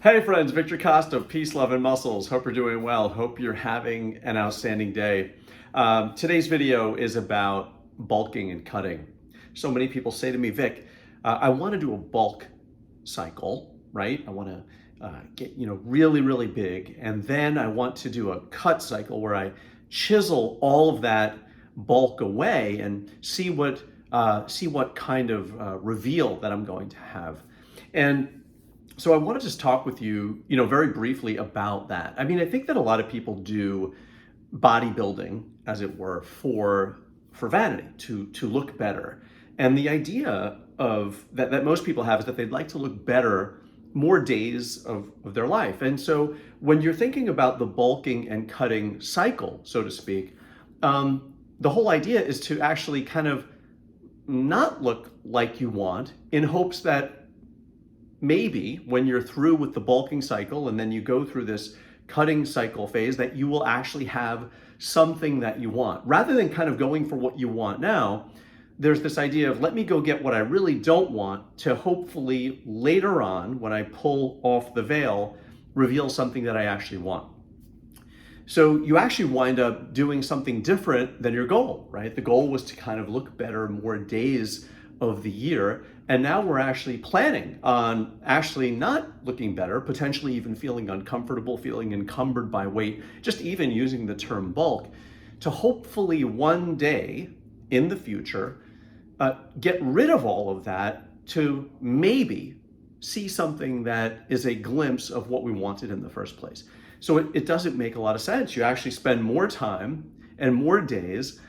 Hey friends, Victor Costa of Peace, Love, and Muscles. Hope you're doing well. Hope you're having an outstanding day. Today's video is about bulking and cutting. So many people say to me, Vic, I want to do a bulk cycle, right? I want to get really, really big, and then I want to do a cut cycle where I chisel all of that bulk away and see what kind of reveal that I'm going to have. And so I want to just talk with you, very briefly about that. I mean, I think that a lot of people do bodybuilding, as it were, for vanity, to look better. And the idea of that most people have is that they'd like to look better more days of their life. And so when you're thinking about the bulking and cutting cycle, so to speak, the whole idea is to actually kind of not look like you want, in hopes that maybe when you're through with the bulking cycle and then you go through this cutting cycle phase, that you will actually have something that you want. Rather than kind of going for what you want now, there's this idea of, let me go get what I really don't want, to hopefully later on, when I pull off the veil, reveal something that I actually want. So you actually wind up doing something different than your goal, right? The goal was to kind of look better more days of the year. And now we're actually planning on actually not looking better, potentially even feeling uncomfortable, feeling encumbered by weight, just even using the term bulk, to hopefully one day in the future, get rid of all of that to maybe see something that is a glimpse of what we wanted in the first place. So it doesn't make a lot of sense. You actually spend more time and more days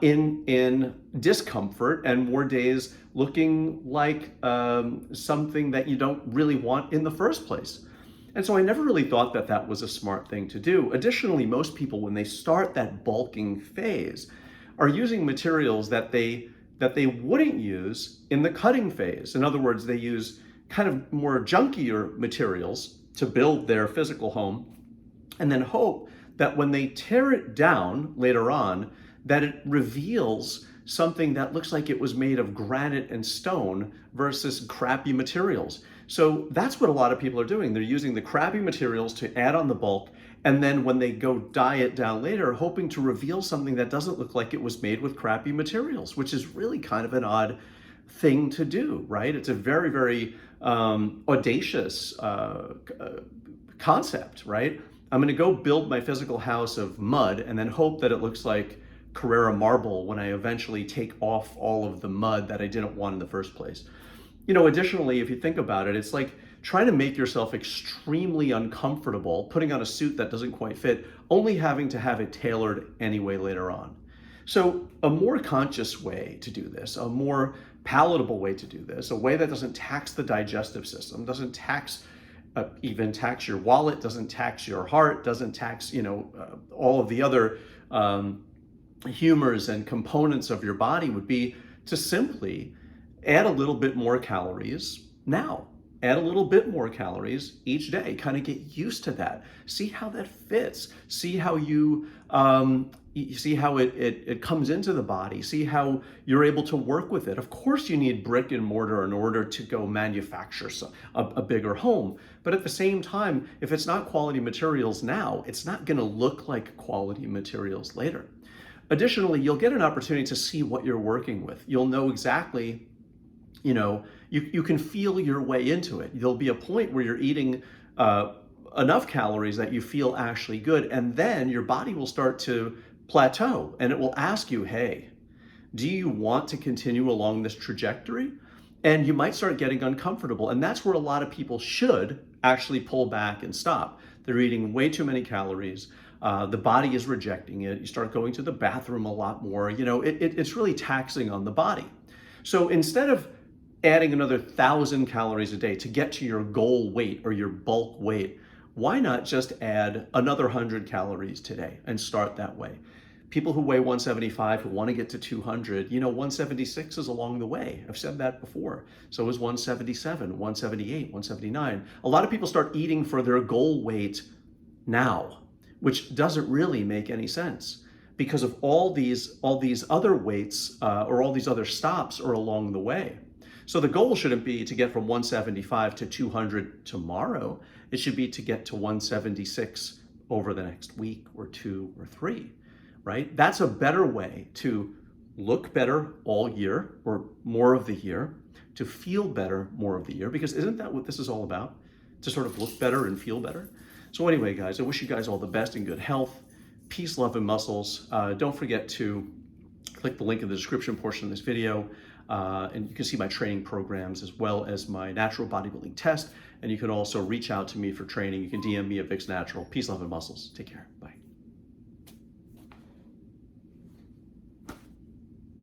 in discomfort, and more days looking like something that you don't really want in the first place. And so I never really thought that that was a smart thing to do. Additionally, most people, when they start that bulking phase, are using materials that they wouldn't use in the cutting phase. In other words, they use kind of more junkier materials to build their physical home, and then hope that when they tear it down later on, that it reveals something that looks like it was made of granite and stone versus crappy materials. So that's what a lot of people are doing. They're using the crappy materials to add on the bulk, and then when they go dye it down later, hoping to reveal something that doesn't look like it was made with crappy materials, which is really kind of an odd thing to do, right? It's a very, very audacious concept, right? I'm gonna go build my physical house of mud and then hope that it looks like Carrara marble when I eventually take off all of the mud that I didn't want in the first place. Additionally, if you think about it, it's like trying to make yourself extremely uncomfortable, putting on a suit that doesn't quite fit, only having to have it tailored anyway later on. So a more conscious way to do this, a more palatable way to do this, a way that doesn't tax the digestive system, doesn't even tax your wallet, doesn't tax your heart, doesn't tax, all of the other humors and components of your body, would be to simply add a little bit more calories now. Add a little bit more calories each day. Kind of get used to that. See how that fits. See how you see how it comes into the body. See how you're able to work with it. Of course, you need brick and mortar in order to go manufacture a bigger home. But at the same time, if it's not quality materials now, it's not going to look like quality materials later. Additionally, you'll get an opportunity to see what you're working with. You'll know exactly, you can feel your way into it. There'll be a point where you're eating enough calories that you feel actually good, and then your body will start to plateau, and it will ask you, hey, do you want to continue along this trajectory? And you might start getting uncomfortable, and that's where a lot of people should actually pull back and stop. They're eating way too many calories. The body is rejecting it. You start going to the bathroom a lot more. It's really taxing on the body. So instead of adding another 1,000 calories a day to get to your goal weight or your bulk weight, why not just add another 100 calories today and start that way? People who weigh 175, who want to get to 200, 176 is along the way. I've said that before. So is 177, 178, 179. A lot of people start eating for their goal weight now, which doesn't really make any sense, because of all these other weights or all these other stops are along the way. So the goal shouldn't be to get from 175 to 200 tomorrow. It should be to get to 176 over the next week or 2 or 3, right? That's a better way to look better all year or more of the year, to feel better more of the year, because isn't that what this is all about? To sort of look better and feel better. So anyway, guys, I wish you guys all the best and good health, peace, love, and muscles. Don't forget to click the link in the description portion of this video, and you can see my training programs as well as my natural bodybuilding test. And you can also reach out to me for training. You can DM me at Vicsnatural. Peace, love, and muscles. Take care. Bye.